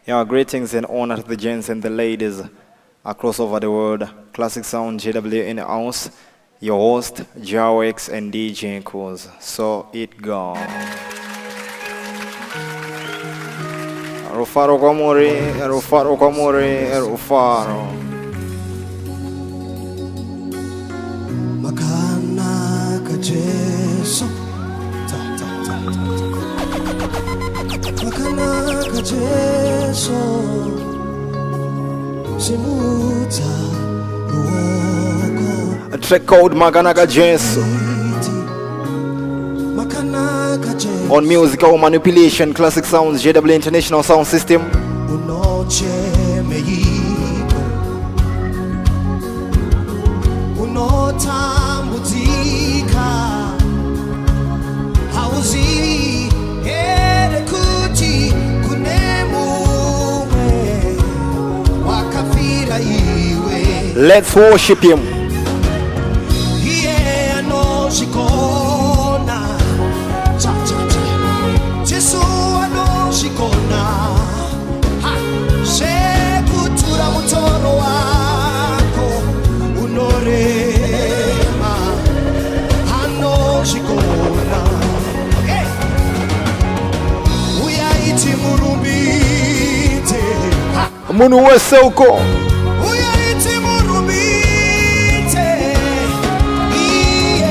Yeah, greetings and honor to the gents and the ladies across over the world. Classic Sound JW in the house. Your host, Jawex and DJ Kuz. So it go. Rufaro Kamuri, Rufaro Kamuri, Rufaro. Makana kajeso. Makana kajeso. Simuta ruoko. A track called Makana Kajeso. On musical manipulation, Classic Sounds, JW International Sound System. Unoche meiko. Unotambutika. Hauzi ere kuti kunemuwe. Wakafira iwe. Let's worship him. Yeah, no shikona. Jesu ano shikona. Ha, shekutura mutoro wako. Unorema. Ano shikona. Hey. Uyaiti murumbite. Ha. Munu wese uko. Uyaiti murumbite. Iye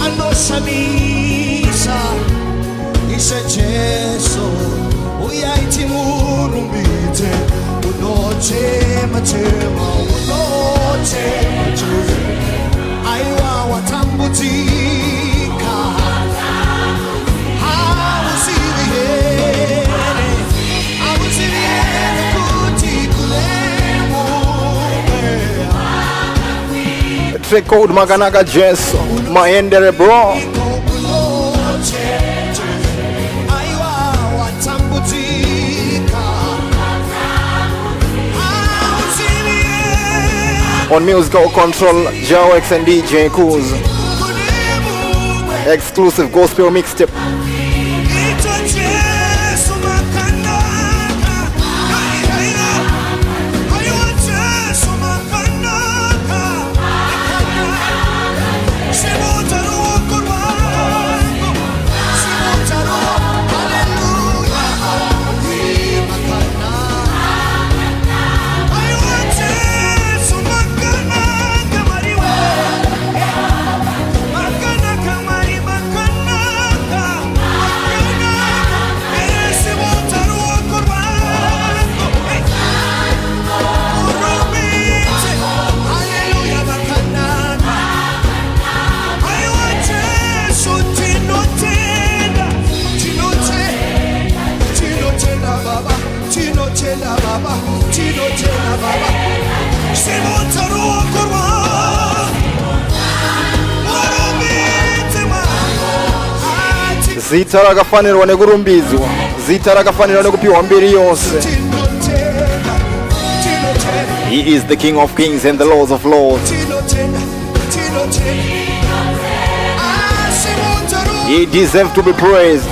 ano shamisa. Ise Jesu. Uyaiti murumbite. Unotema tema. Unotema tema. Aiwa watambutika. Hawusiriene. Hawusiriene kuti kulemuwe. A track called Makana Kajeso. Mahendere bro. Aiwa watambutika. Hawusiriene. On musical control, Jawex and DJ Kuz. Exclusive gospel mixtape. Zita rakafanirwa nekurumbizwa. Zita rakafanirwa nekupiwa mbiri yose. He is the King of Kings and the Lord of Lords. He deserves to be praised.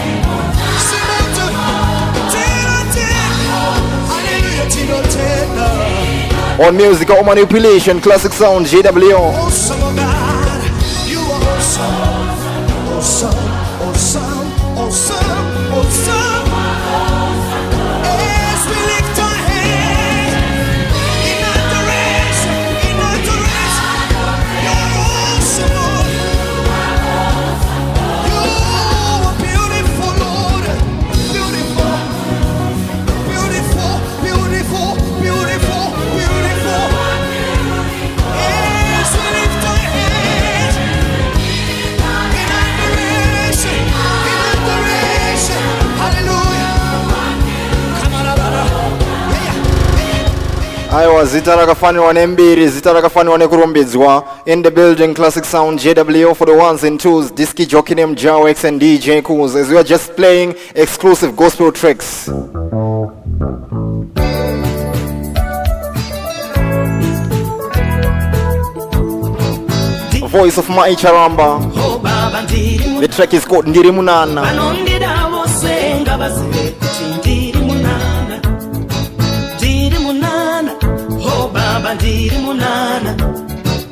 On musical manipulation, Classic Sound, JW. Awesome, oh God, you are awesome, awesome, awesome, awesome, awesome. As we lift our hands in adoration, you're awesome, Lord. You are beautiful, Lord, beautiful, beautiful, beautiful, beautiful, beautiful. As we lift our hands in adoration, hallelujah. Come on, Aiwa, zita rakafanirwa nembiri, zita rakafanirwa nekurumbidzwa. In the building, Classic Sound, JW for the ones and twos. Disky jockey name Jawex and DJ Kuz, as we are just playing exclusive gospel tracks. Voice of Mai Charamba. The track is called Ndiri Munana. ndiri munana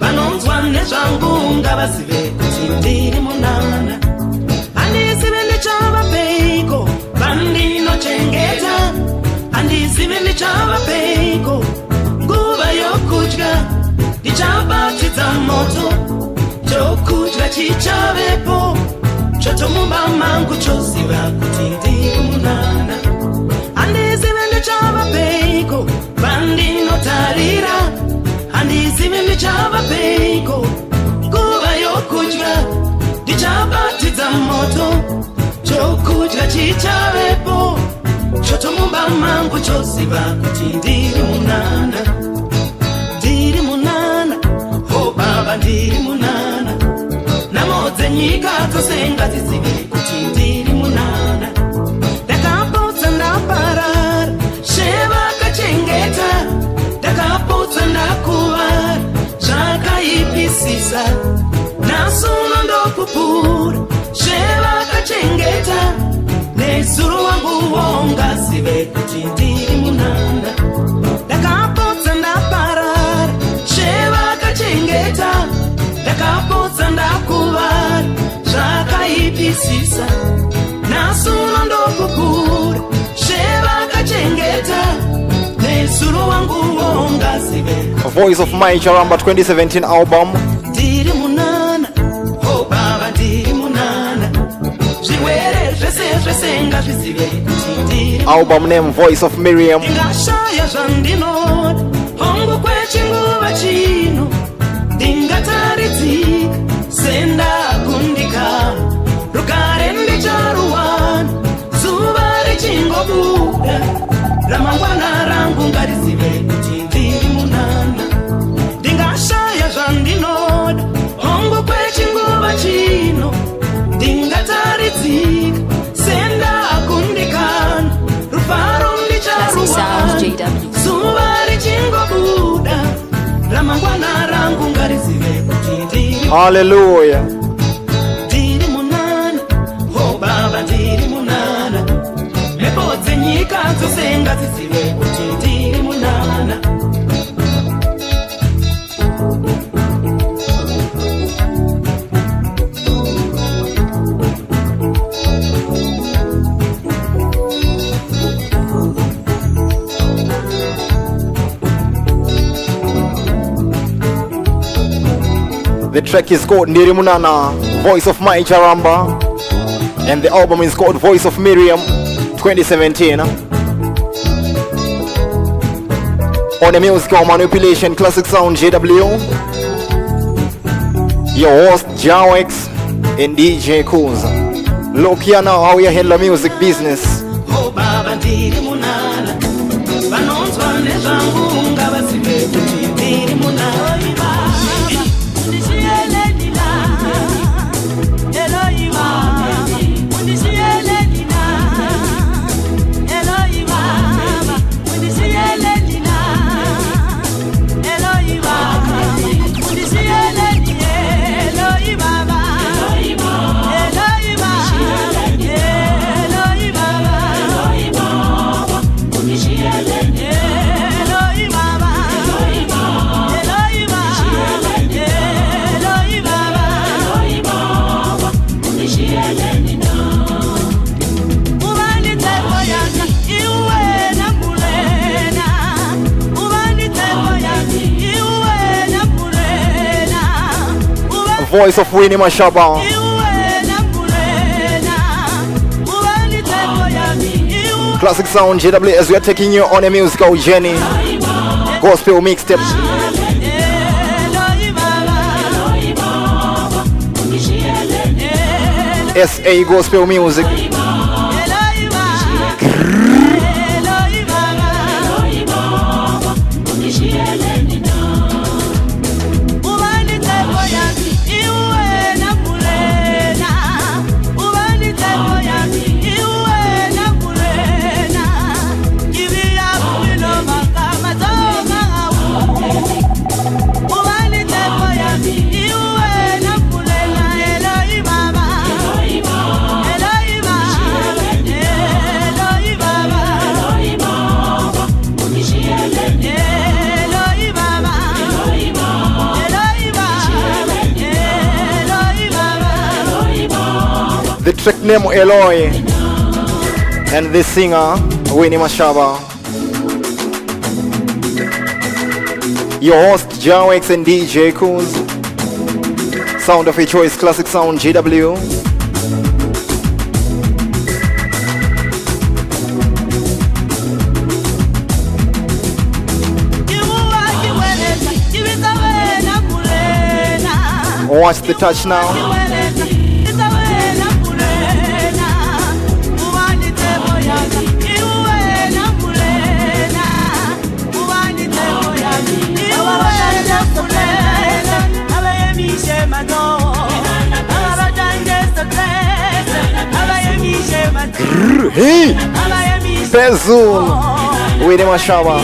vanonzwa nezvangu ngavazive kuti ndiri munana handizive ndichavapiko vandinochengeta handizive ndichavapiko nguva yokudya ndichabatidza moto chokudya chichavepo chotomumba mangu choziva kuti ndiri munana handizive ndichavapiko vandinotarira handizive ndichavapiko nguva yokudya ndichabatidza moto chokudya chichavepo chotomumba mangu choziva kuti ndiri munana ndiri munana o baba ndiri munana namodze nyika dzose ngadzizive kuti ndiri munana ndakapotsa ndaparara shevakachengeta ndakapotsa ndakuvara zvakaipisisa nasuno ndopupura shevakachengeta nezuro wangu wongazive kuti ndiri munana ndakapotsa ndaparara shevakachengeta ndakapotsa ndakuvara zvakaipisisa nasuno ndopupura shevakachengeta nezuro wangu wongazive. Voice of My Charamba 2017 album. Ndiri munana o baba ndiri munana zvirwere zvese zvese ngazvizive kuti ndiri Album name Voice of Miriam. ndingashaya zvandinoda hongu kwechinguva chino ndingataridzika sendakundika rugare ndicharuwana zuva richingobuda ramangwana rangu ngarizive kuti ndiri munana ndingashaya zvandinoda hongu kwechinguva chino ndingataridzika sendakundikana rufaro ndicharuwana zuva richingobuda ramangwana rangu ngarizive kuti ndiri Hallelujah. ndiri munana o baba ndiri munana mhepo dzenyika dzose ngadzizive kuti ndiri munana. The track is called Ndiri Munana, Voice of My Charamba, and the album is called Voice of Miriam 2017. On the musical manipulation, classic sound JW, your host Jawex and DJ Kuz. Look here now how you handle music business. Oh baba ndiri munana vanonzwa nezvangu ngavazive kuti ndiri munana. Voice of Winnie Mashaba. Classic sound JW as we are taking you on a musical journey. Gospel mixtape. SA Gospel Music. Track name Eloy. And the singer, Winnie Mashaba. Your host, Jawex and DJ Kuz. Sound of your choice, Classic Sound JW. Watch the touch now. Hey, Pezul, Winnie Mashaba.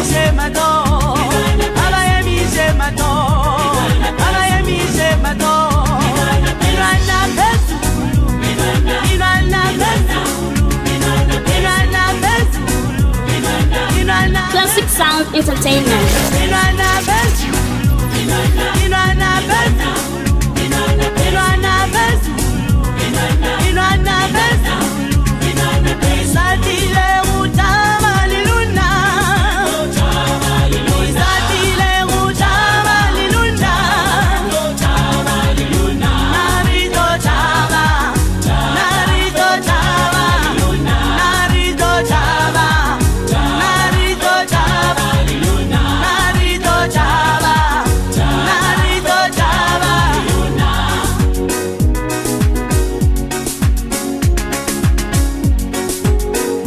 Classic Sound Entertainment.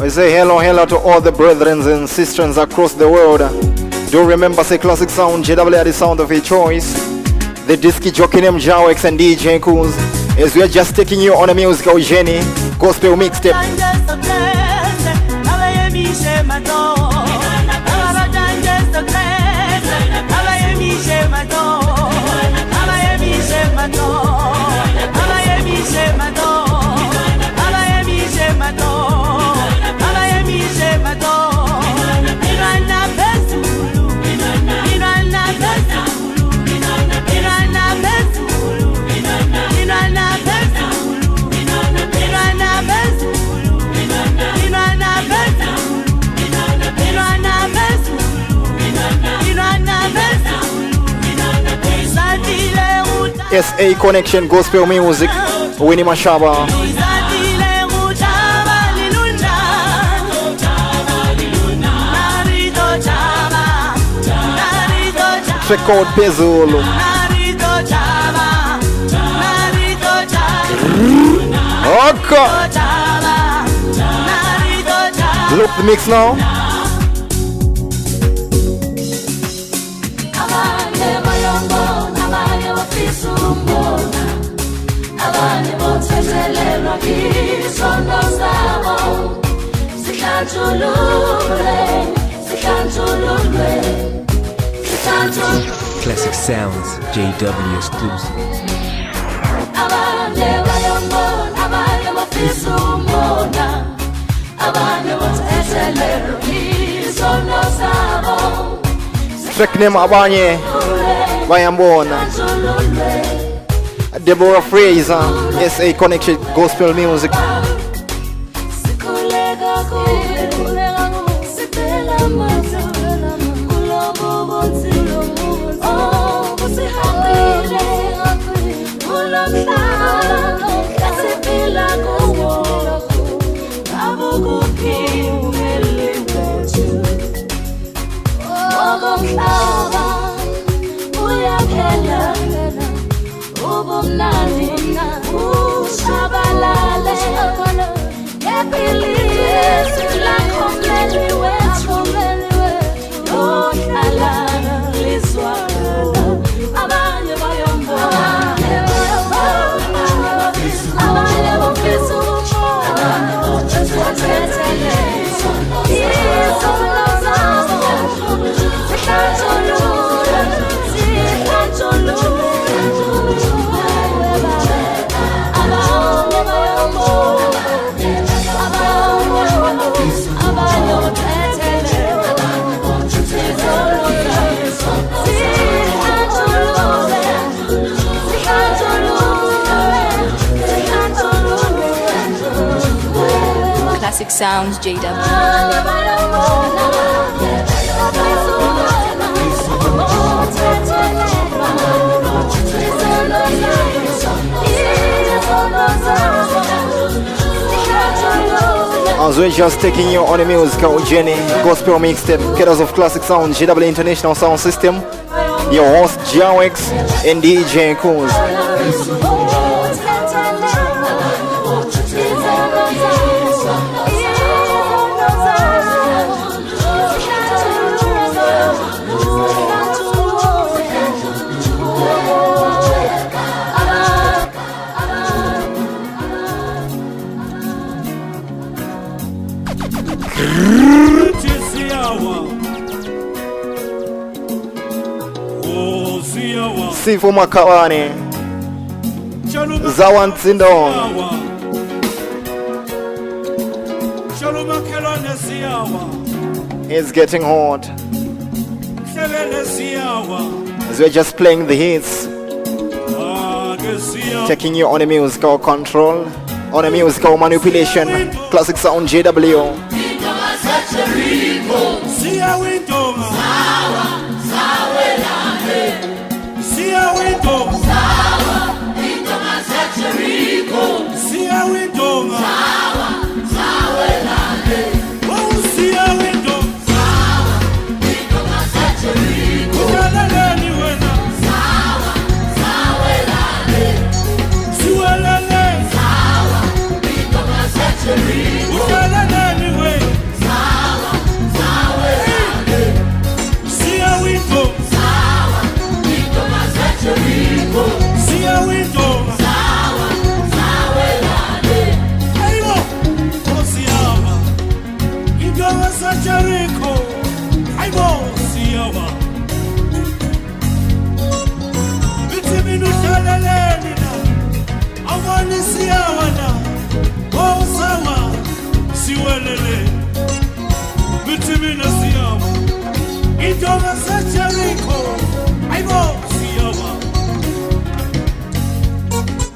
I say hello to all the brethren and sisters across the world. Do remember, say Classic Sound JW are the sound of your choice. The Disky Jockey name Jawex and DJ Kuz, as we are just taking you on a musical journey, gospel mixtape. SA Connection Gospel Music, Winnie Mashaba. Check out Pezul. Okay. Look the mix now. Classic Sounds JW exclusive. Track name Abanye Bayambona. Deborah Fraser, SA Connection Gospel Music. Oh Sounds JW. As we're just taking you on a musical journey, gospel mixtape, Ketters of Classic Sound, JW International Sound System, your host Jawex and DJ Kuz. Sifu Makawani, Zawan Tsindong, it's getting hot. As we're just playing the hits, taking you on a musical control, on a musical manipulation, Classic Sound JW.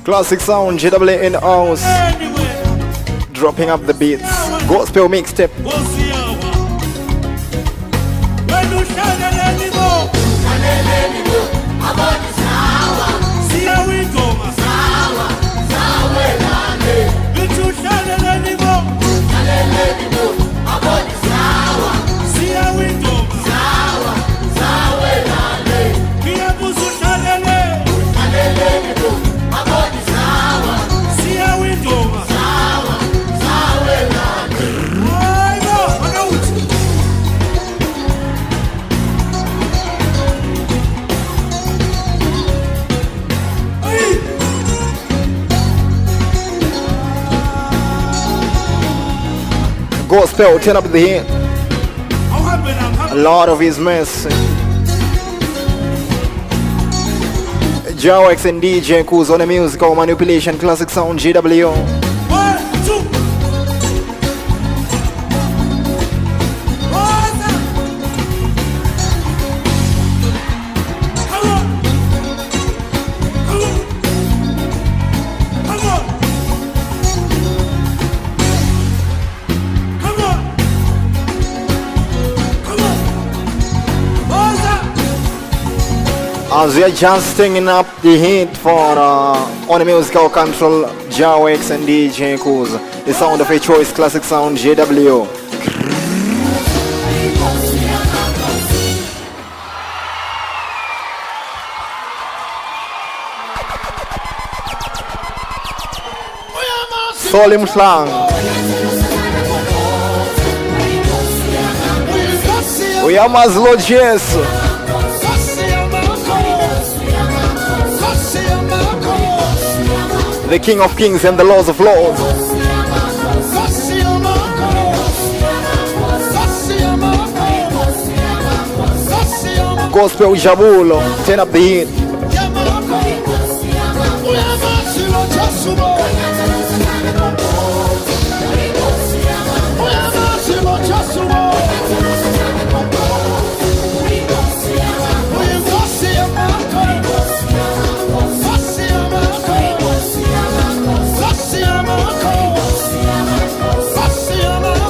Classic Sound JW in house, dropping up the beats. Gospel mixtape. Gospel, turn up the heat. A lot of his mess. Jawex and DJ Kuz on a musical manipulation, Classic Sound JW. 1, 2. As we are just stinging up the heat for on the musical control, Jawex and DJ Kuz, the sound of a choice, Classic Sound JW. Solim Slang. We are Maslow Jesus. The King of Kings and the Lords of Lords. Gospel Jabulo, turn up the heat. Sassi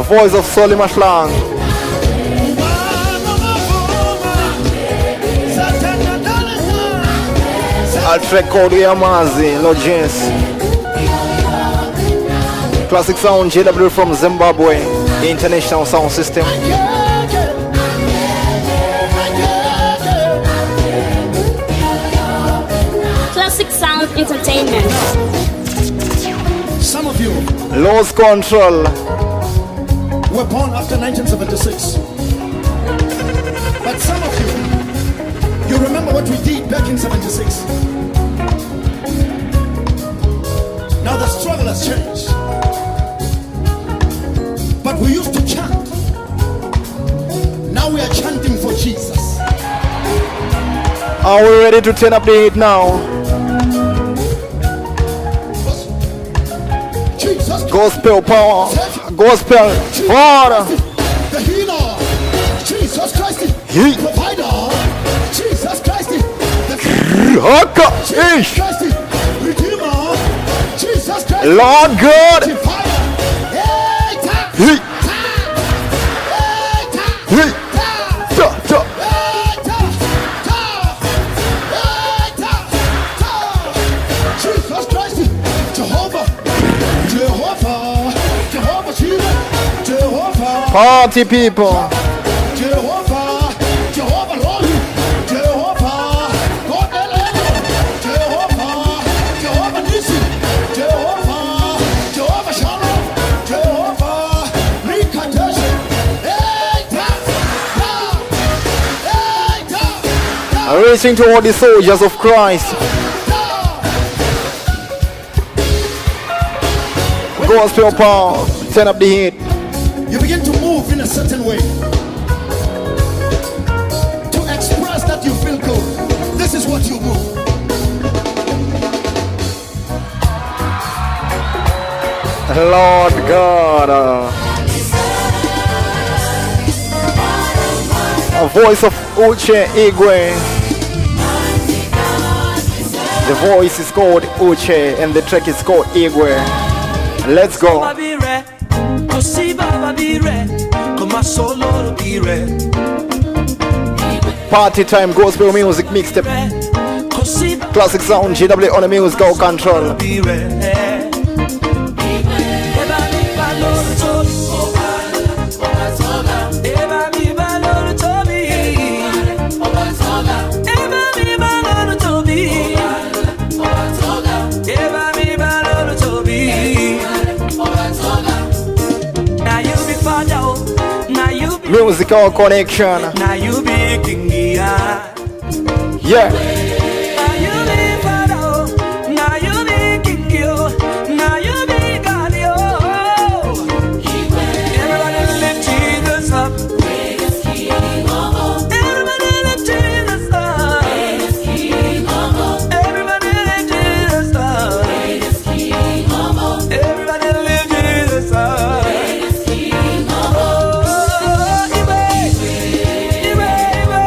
Voice of Solly Mashlang. Altrek Cody Amazi, Logis. Classic Sound JW from Zimbabwe, the international sound system. Classic Sound Entertainment. Some of you Lost Control. were born after 1976. But some of you remember what we did back in 76. Now the struggle has changed. But we used to chant. Now we are chanting for Jesus. Are we ready to turn up the heat now? Jesus, Gospel power. Gospel power. the healer, Jesus Christ, He- provider, Jesus Christ, the Haka. Ish. Christ, redeemer, Jesus Christ, Lord God. fire. Hey, ta, He- ta, hey, ta, he- ta, ta- ta. hey, ta, ta, hey, ta, ta. Jesus Christ, Jehovah, Jehovah, Jehovah, Jesus, Jehovah. Party people. Jehovah, Jehovah, Lord, Jehovah, God, Jehovah, Jehovah, Nissi, Jehovah, Jehovah, Shalom, Jehovah, Rikadesh, hey, ta, ta, hey, ta, ta, Racing to all the soldiers of Christ. ta. Gospel power. Turn up the heat. You begin to move in a certain way to express that you feel good. This is what you move. Lord God. A voice of Uche Igwe. The voice is called Uche and the track is called Igwe. Let's go. Baba be re, Kosi Baba be re, Koma solo be re, Party time gospel music mixtape. Kosi Baba Classic sound GW on the music go control. be re. Eba mi balolo tobi, Eba mi balolo tobi, Eba mi balolo tobi, Eba mi balolo tobi. Now you be father, oh. Now you be, Musical connection. now you be king, yeah. Yeah. Now you be father, oh. Now you be king, yo. Now you be God, yo. Everybody lift Jesus up. Everybody lift Jesus up. Everybody lift Jesus up. Everybody lift Jesus up. Oh, Ibe, Ibe,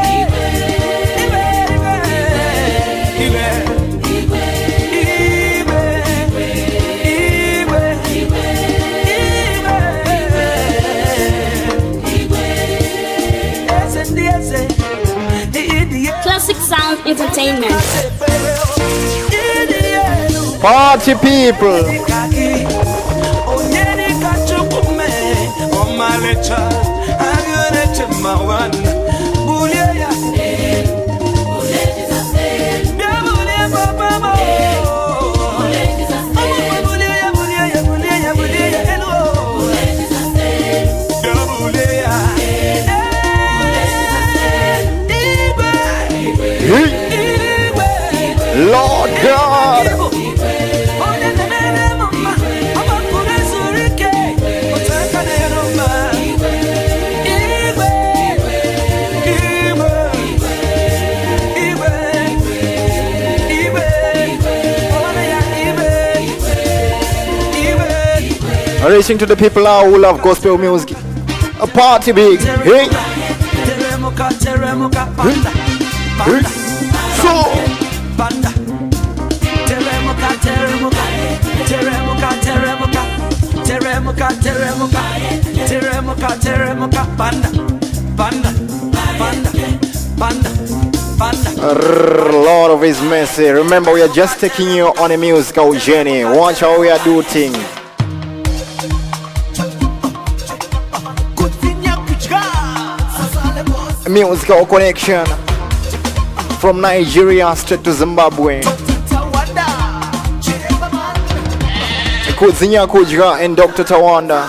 Classic Sound Entertainment. Party people. Reaching to the people now who love gospel music. A party big. Hey. Teremuka, teremuka, panda, panda, So. panda. Teremuka, teremuka, teremuka, teremuka, teremuka, teremuka, teremuka, teremuka, panda, panda, panda, panda, panda. Lord of His mercy. Remember, we are just taking you on a musical journey. Watch how we are doing things. A musical connection from Nigeria straight to Zimbabwe. Kudzinya Kujga and Dr. Tawanda.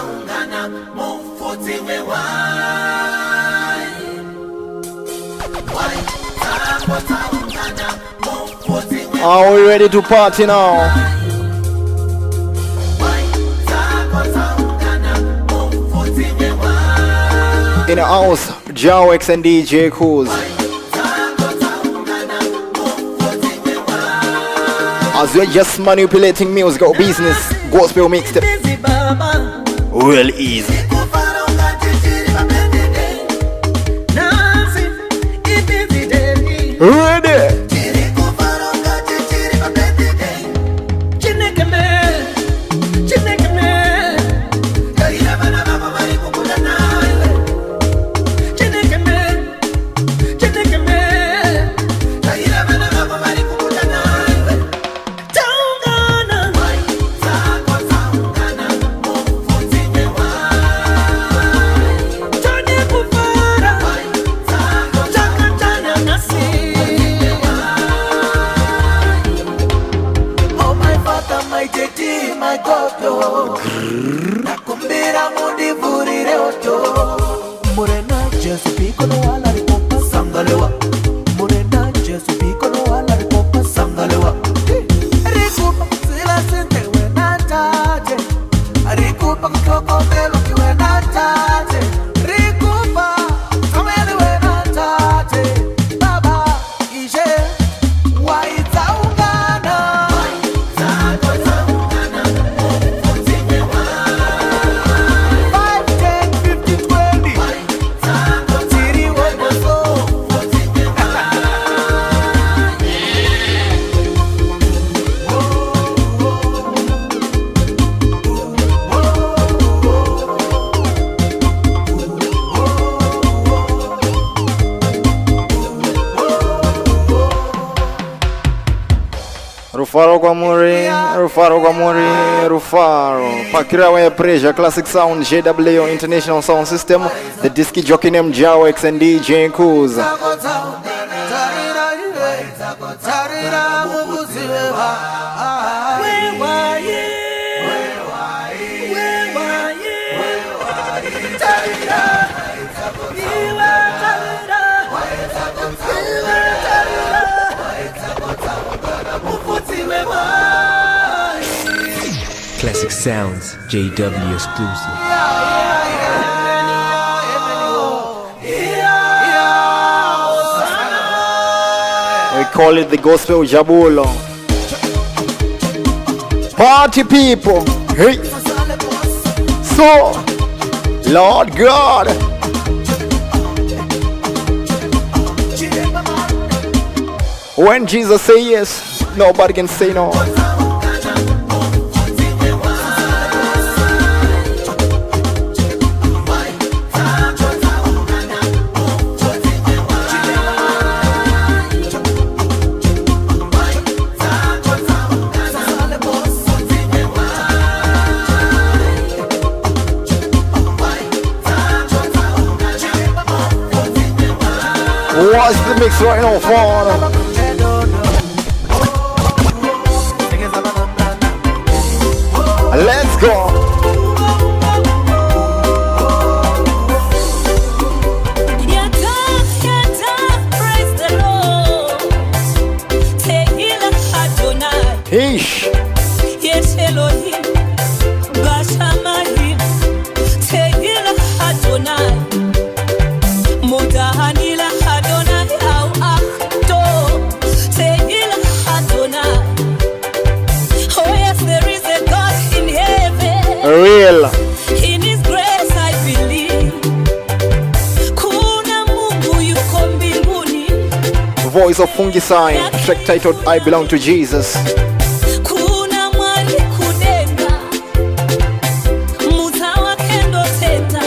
Are we ready to party now? In the house, Jawex and DJ Kuz. As we're just manipulating musical business, gospel mixtape. Real easy. Ready? Rufaro. Pakira Waya Pressure, Classic Sound, JW International Sound System, the Disky Jockey named Jawex and DJ Kuz. Classic Sounds, JW exclusive. We call it the Gospel Jabulo. Party people. Hey. So, Lord God. When Jesus say yes, nobody can say no. What's the mix right now, Fauna? Let's go. Ish. Real. voice of Fungicide, track titled I Belong to Jesus. Kuna mwari kudenga Mutawa kendo teta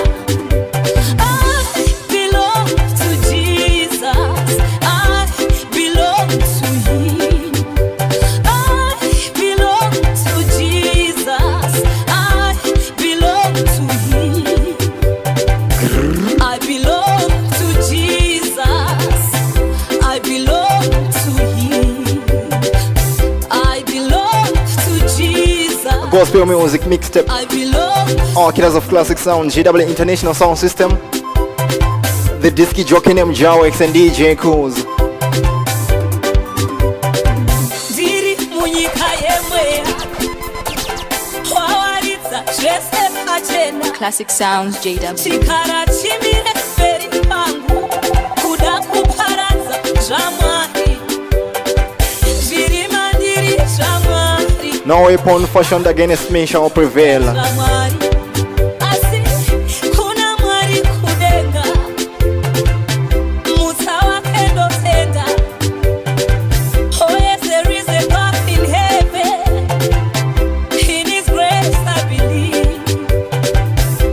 I belong to Jesus I belong to him I belong to Jesus I belong to him I belong to Jesus I belong to him I belong to Jesus Gospel music mixtape. I belong Killers of Classic Sound, GW International Sound System. The disc jockey named Jawex and DJ Kuz. Diri munyika yemwe Wawaritsa zvese pachena Classic Sounds JW. Chikara chimire peri pangu Kuda kuparadza zvamwari Zviri mandiri zvamwari No weapon fashioned against me shall prevail. Zvamwari Asi kuna mwari kudenga Mutawa kendo tenda Oh yes, there is a God in heaven. In His grace I believe.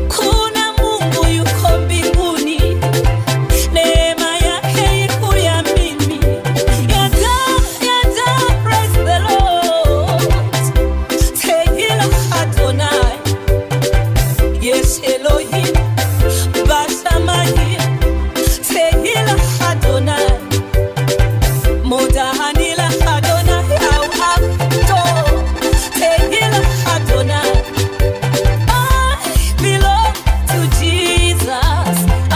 Kuna Mungu yuko mbinguni. Neema yake iko ya mimi. Yada, praise the Lord. Tehila Adonai. Yes, Elohim. Bashamahim. Tehila Adonai. Modahanila Adonai, au acto. Tehila Adonai. I belong to Jesus. I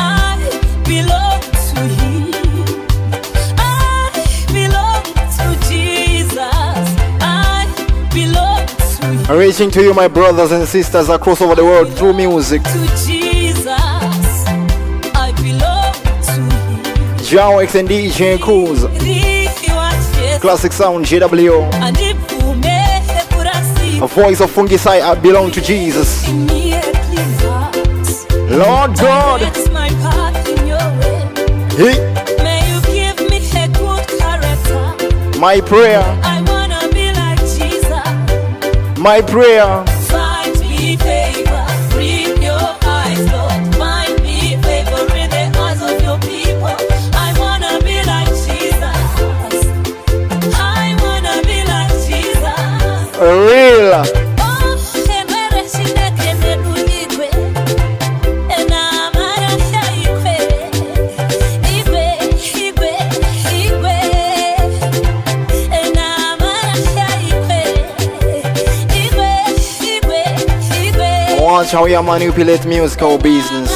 belong to him. I belong to Jesus. I belong to him. Reaching to you, my brothers and sisters across over the world through music. To Jesus. I belong to him. Jawex and DJ Kuz. Classic Sound, GW. A voice of Fungicide, I belong to Jesus. Lord God. My path in your way. Hey, May you give me a good character. my prayer, I wanna be like Jesus. my prayer. Find me favor, read your eyes, Lord. Find me favor in the eyes of your people. I wanna be like Jesus. I wanna be like Jesus. Real. Oh, enwere Chineke n'eluigwe, enamara ya igwe, igwe, enamara ya igwe. Watch how you manipulate musical business.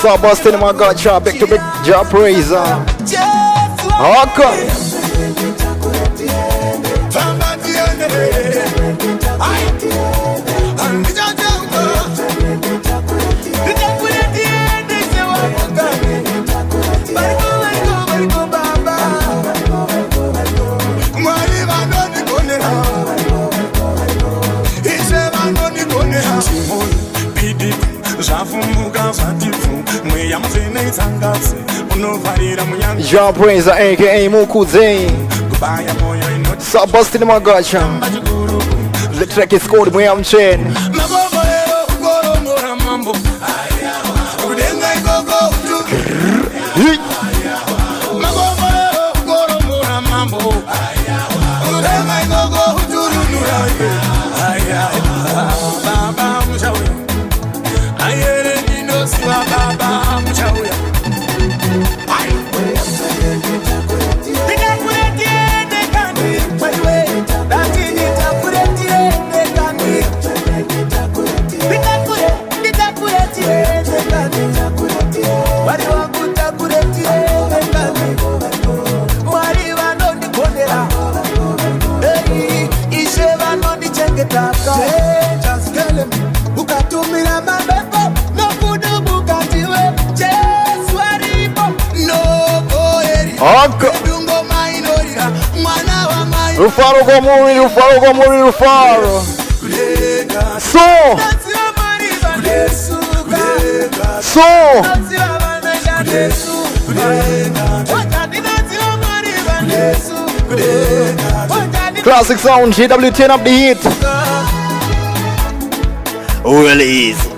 So busting my God, job back to big job praise. Okay. Job praise, aka Mukuze. So busting my God, job. The track is called Muyam Chen. Waka. Rufaro kwa muri, Rufaro kwa muri, Rufaro. So. Classic Sound, JW, turn up the heat. Release.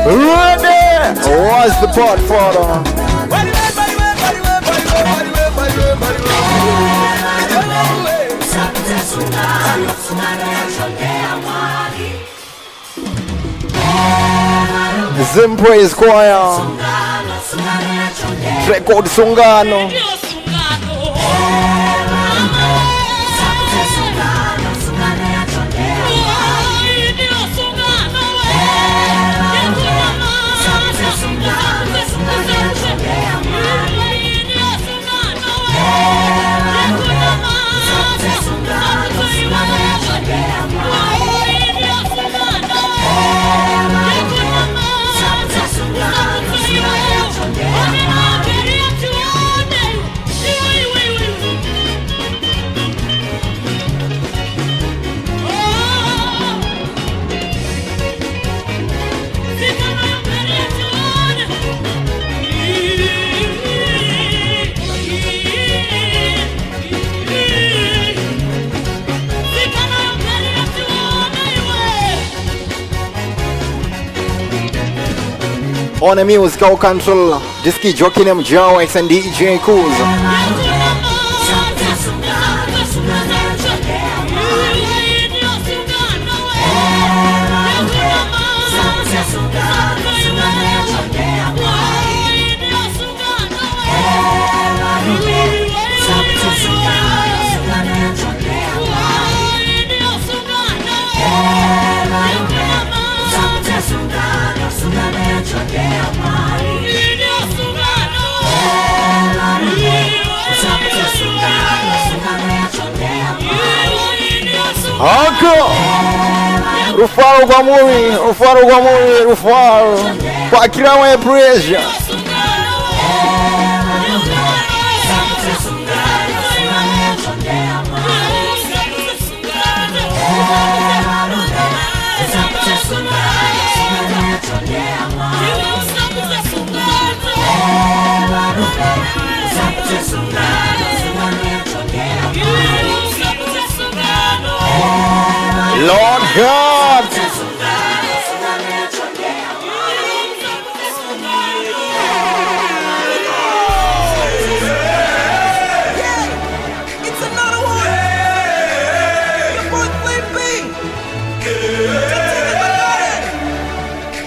Ready? What's the part for them? Zim Praise Choir, Record Sungano. On the musical control, Disky Jockey named Joe X and DJ Kuz. Rufaro kwa muri, Rufaro kwa muri, Rufaro kwa kila mwenye pressure. Lord God. It's another one. Your boy Flame B.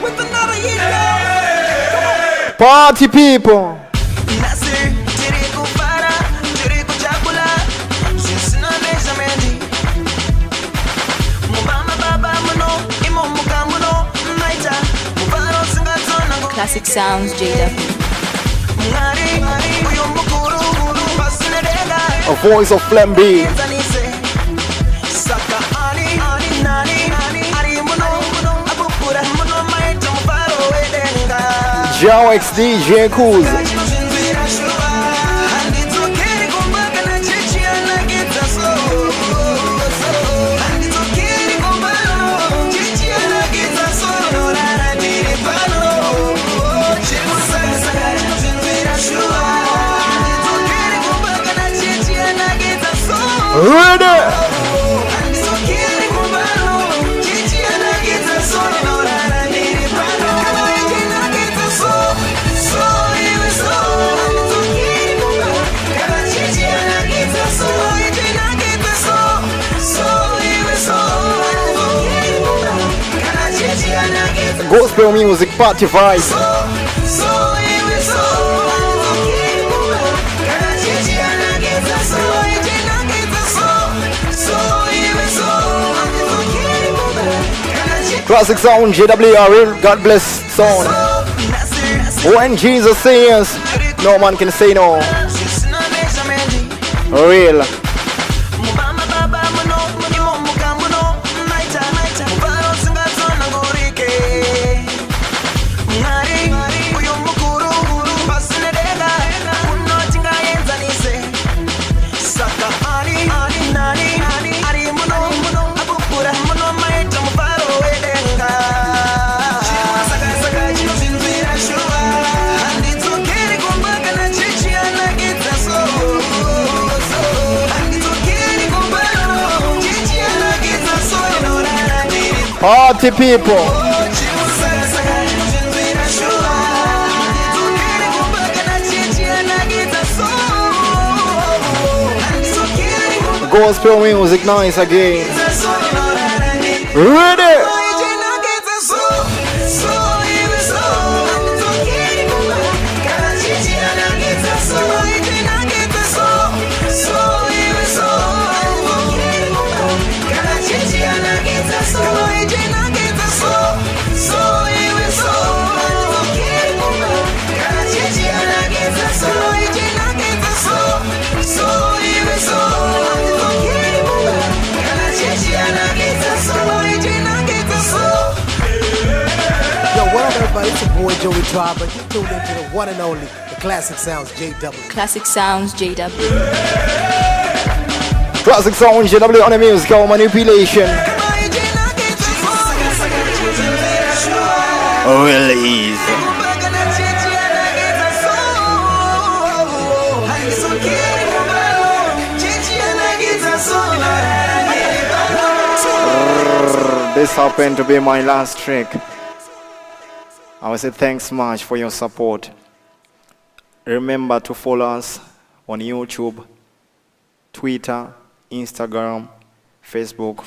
With another hit, y'all. Party people. Classic Sounds, JW. A voice of Flame B. Joe X DJ Kuz. Ready? Gospel music party vibe. Classic sound, JWR, God bless sound. When Jesus says, no man can say no. Real. Party people. Gospel music nice again. Ready? It's your boy Joey Tribe, but you tuned into the one and only, the Classic Sounds JW. Classic Sounds JW. Classic sound, JW on the musical manipulation. Release. This happened to be my last trick. I will say thanks much for your support. Remember to follow us on YouTube, Twitter, Instagram, Facebook.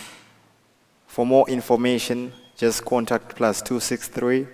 For more information, just contact +263